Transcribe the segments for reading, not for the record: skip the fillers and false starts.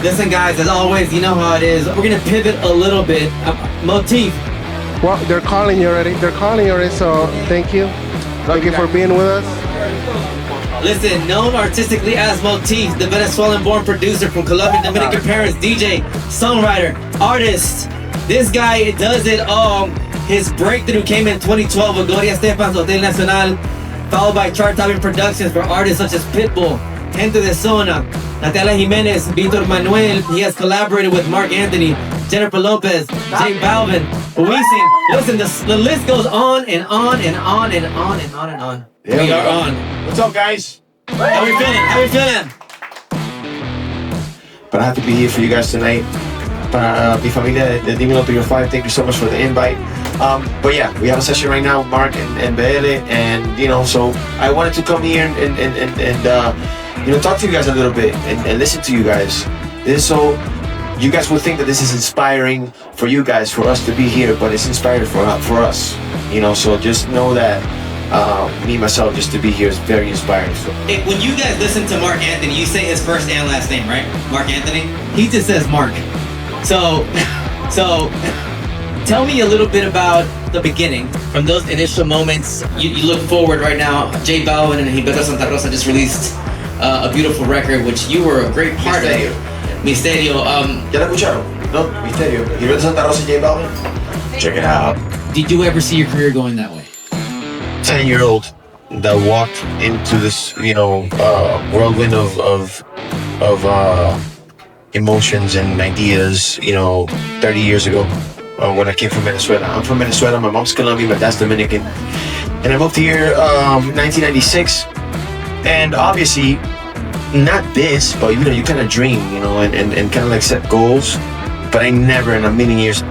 Listen, guys, as always, you know how it is. We're gonna pivot a little bit. Motiff. Well, they're calling you already. So thank you. Thank you for being with us. Listen, known artistically as Motiff, the Venezuelan-born producer from Colombian Dominican parents, DJ, songwriter, artist. This guy does it all. His breakthrough came in 2012 with Gloria Estefan's Hotel Nacional, followed by chart-topping productions for artists such as Pitbull, Gente de Zona, Natalia Jimenez, Víctor Manuel. He has collaborated with Mark Anthony, Jennifer Lopez, J Balvin, Weezy. Listen, the list goes on and on and on and on and on and on. Yeah, we are on. What's up, guys? How we feeling? How we feeling? But I have to be here for you guys tonight. Para mi familia de Dimelo305, thank you so much for the invite. But yeah, we have a session right now with Mark and BL, and so I wanted to come here and talk to you guys a little bit and listen to you guys. So you guys will think that this is inspiring for you guys, for us to be here, but it's inspiring for us. So just know that me myself, just to be here is very inspiring. So. When you guys listen to Mark Anthony, you say his first and last name, right? Mark Anthony. He just says Mark. So tell me a little bit about the beginning. From those initial moments, you look forward right now. J Balvin and Gilberto Santa Rosa just released a beautiful record, which you were a great part of. Misterio. ¿Ya la escucharon? No, Misterio. Gilberto Santa Rosa, J Balvin. Check it out. Did you ever see your career going that way? 10-year-old that walked into this, whirlwind of emotions and ideas, 30 years ago when I came from Venezuela. I'm from Venezuela, my mom's Colombian, my dad's Dominican. And I moved here 1996. And obviously, not this, but you kind of dream, and kind of like set goals. But I never in a million years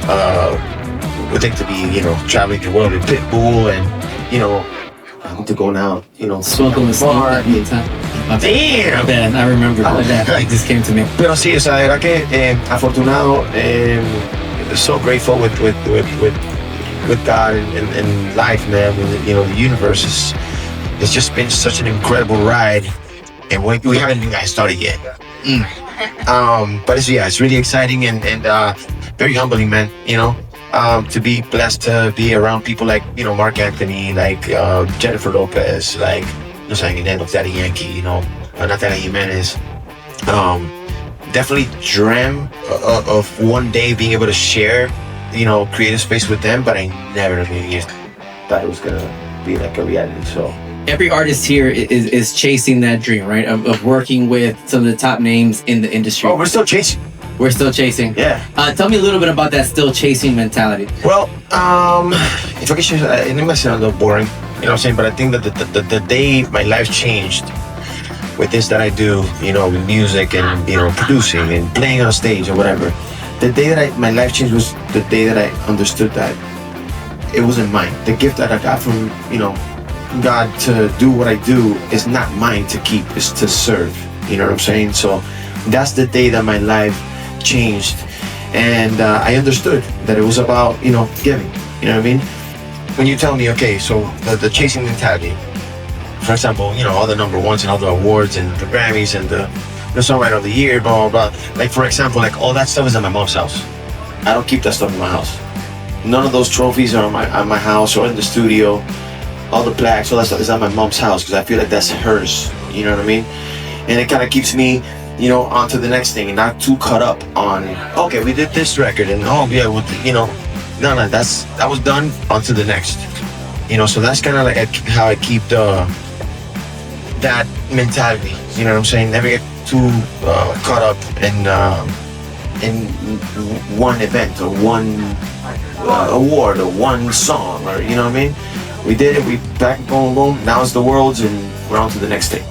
would think to be, traveling the world with Pitbull and, I want to go now, smoking with bar. Damn! Man, I remember that. It just came to me. Pero sí, o sea, de verdad que afortunado, so grateful with God and life, man. The universe it's just been such an incredible ride, and we haven't even gotten started yet. But it's really exciting and very humbling, man. To be blessed to be around people like Mark Anthony, like Jennifer Lopez, like Daddy Yankee, Natalia Jimenez. Definitely dream of one day being able to share, creative space with them, but I never in a million years thought it was gonna be like a reality. So every artist here is chasing that dream, right? Of working with some of the top names in the industry. Oh, we're still chasing. We're still chasing. Yeah. Tell me a little bit about that still chasing mentality. Well, if I can share, it might sound a little boring, what I'm saying, but I think that the day my life changed with this that I do, with music and, producing and playing on stage or whatever, the day that my life changed was the day that I understood that it wasn't mine. The gift that I got from, God to do what I do is not mine to keep, it's to serve. You know what I'm saying? So that's the day that my life changed, and I understood that it was about giving. You know what I mean? When you tell me, okay, so the chasing mentality, for example, all the number ones and all the awards and the Grammys and the songwriter of the year, blah blah blah. Like for example, like all that stuff is at my mom's house. I don't keep that stuff in my house. None of those trophies are at my house or in the studio. All the plaques, all that stuff is at my mom's house because I feel like that's hers. You know what I mean? And it kind of keeps me on to the next thing and not too caught up on, okay, we did this record and no, that was done, on to the next. So that's kind of like how I keep that mentality, you know what I'm saying? Never get too caught up in one event or one award or one song, or you know what I mean? We did it, we back, boom, boom, now it's the world's and we're on to the next thing.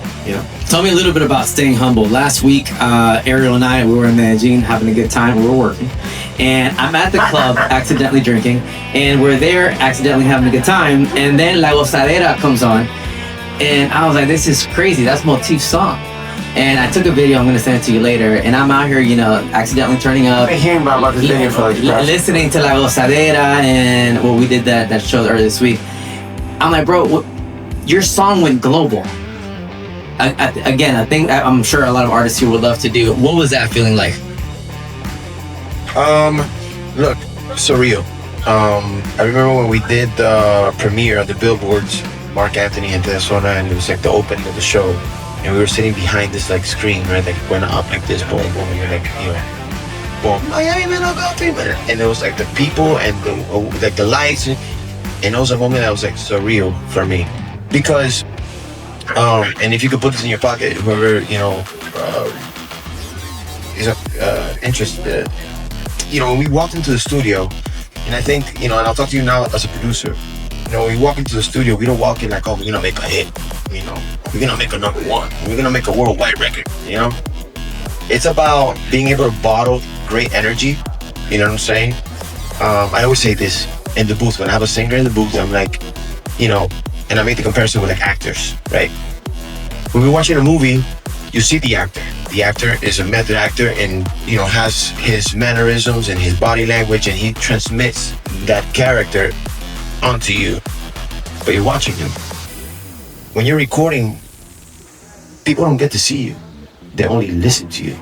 Tell me a little bit about staying humble. Last week, Ariel and I, we were in Medellin having a good time. We were working. And I'm at the club accidentally drinking. And we're there accidentally having a good time. And then La Gozadera comes on. And I was like, this is crazy. That's Motiff's song. And I took a video. I'm going to send it to you later. And I'm out here, accidentally turning up. I've been hearing about this video for listening to La Gozadera. And we did that show earlier this week. I'm like, bro, your song went global. Again, I think I'm sure a lot of artists here would love to do. What was that feeling like? Look, surreal. I remember when we did the premiere of the billboards, Mark Anthony and Zona, and it was like the opening of the show, and we were sitting behind this like screen, right, like went up like this, boom, boom, and you're like, you know, boom, Miami, man, I'll go 3 minutes, and it was like the people and the like the lights, and it was a moment that was like surreal for me, because, and if you could put this in your pocket, whoever you know is interested, you know, when we walked into the studio. And I think, you know, and I'll talk to you now as a producer. You know, when we walk into the studio, we don't walk in like, oh, we're gonna make a hit. You know, we're gonna make a number one. We're gonna make a worldwide record. You know, it's about being able to bottle great energy. You know what I'm saying? I always say this in the booth when I have a singer in the booth. I'm like, you know, and I make the comparison with like actors, right? When we're watching a movie, you see the actor. The actor is a method actor and, you know, has his mannerisms and his body language, and he transmits that character onto you. But you're watching him. When you're recording, people don't get to see you. They only listen to you.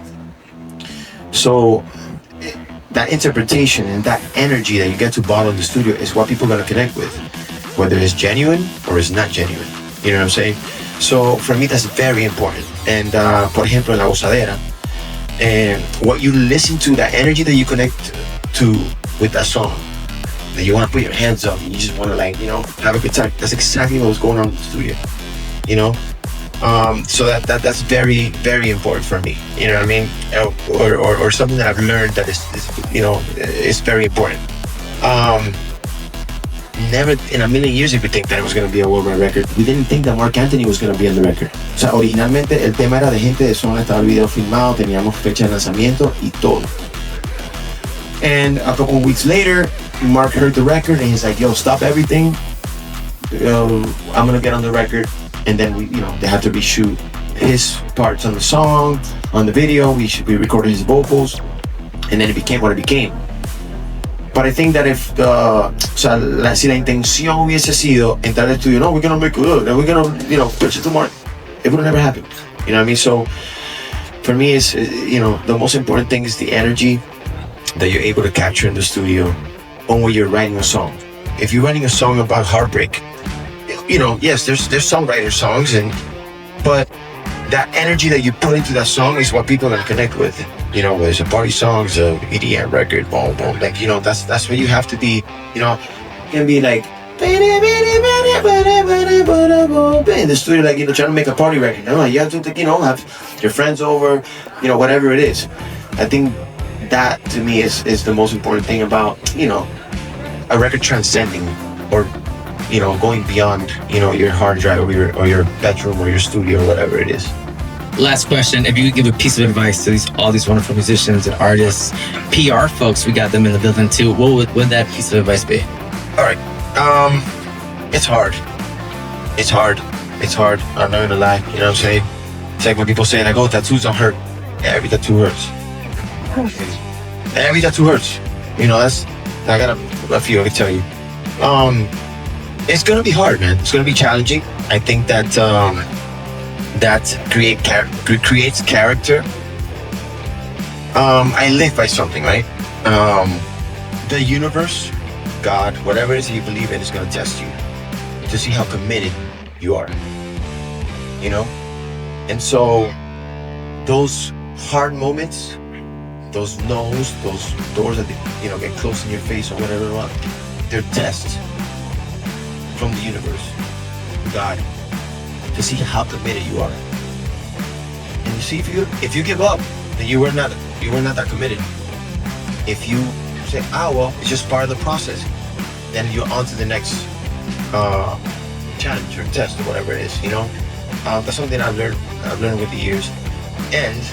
So that interpretation and that energy that you get to bottle in the studio is what people are gonna connect with, whether it's genuine or it's not genuine. You know what I'm saying? So for me, that's very important. And por ejemplo, en La Gozadera, and what you listen to, that energy that you connect to with that song, that you want to put your hands up and you just want to, like, you know, have a good time. That's exactly what was going on in the studio, you know. So that's very, very important for me. You know what I mean? Or something that I've learned that is you know, is very important. Never in a million years did we think that it was going to be a worldwide record. We didn't think that Mark Anthony was going to be on the record. O sea, originalmente el tema era de Gente de Zona, estaba el video filmado, teníamos fecha de lanzamiento y todo. And a couple of weeks later, Mark heard the record and he's like, yo, stop everything. I'm going to get on the record. And then we, you know, they had to reshoot his parts on the song, on the video. We recorded his vocals, and then it became what it became. But I think that if si la intención hubiese sido entrar al estudio, no, we're gonna make it good, and we're gonna, you know, pitch it to Mark, it would have never happened. You know what I mean? So for me, it's, you know, the most important thing is the energy that you're able to capture in the studio on when you're writing a song. If you're writing a song about heartbreak, you know, yes, there's songwriter songs, but that energy that you put into that song is what people are gonna connect with. You know, whether it's a party song, it's a EDM record, boom, boom. Like, you know, that's where you have to be. You know, you can be like in the studio, like, you know, trying to make a party record. No, you have to, you know, have your friends over, you know, whatever it is. I think that to me is the most important thing about, you know, a record transcending or, you know, going beyond, you know, your hard drive or your bedroom or your studio or whatever it is. Last question: if you could give a piece of advice to all these wonderful musicians and artists, PR folks, we got them in the building too. What would that piece of advice be? All right, it's hard. It's hard. I'm not gonna lie. You know what I'm saying? It's like when people say, like, "Oh, tattoos don't hurt." Yeah, every tattoo hurts. Every tattoo hurts. You know, I got a few I can tell you. It's gonna be hard, man. It's gonna be challenging. I think that creates character. I live by something, right? The universe, God, whatever it is you believe in, is gonna test you to see how committed you are. You know? And so those hard moments, those no's, those doors that, you know, get close in your face or whatever, they're tests from the universe, God, to see how committed you are. And you see, if you give up, then you were not that committed. If you say, well, it's just part of the process, then you're on to the next challenge or test or whatever it is, you know? That's something I've learned with the years. And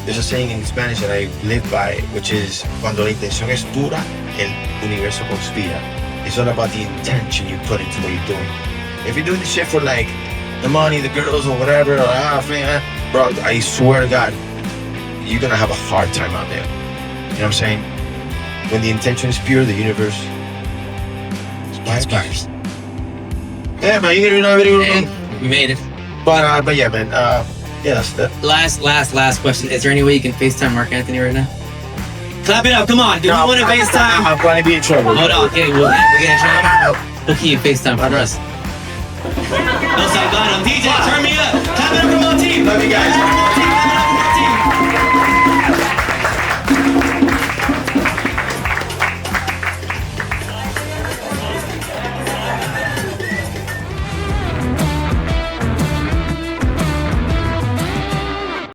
there's a saying in Spanish that I live by, which is, cuando la intención es pura, el universo conspira. It's all about the intention you put into what you're doing. If you're doing this shit for, like, the money, the girls, or whatever, or, man, bro, I swear to God, you're gonna have a hard time out there. You know what I'm saying? When the intention is pure, the universe inspires. Yeah, man, you know, We made it. But yeah, man. Yeah, that's that. Last question. Is there any way you can FaceTime Mark Anthony right now? Clap it up. Come on. Do we want to FaceTime? I'm going to be in trouble. Hold on. Okay, we'll get in trouble. Who can you FaceTime for us? No, Salgado. DJ, turn me up. Clap it up for Motiff. Love you guys.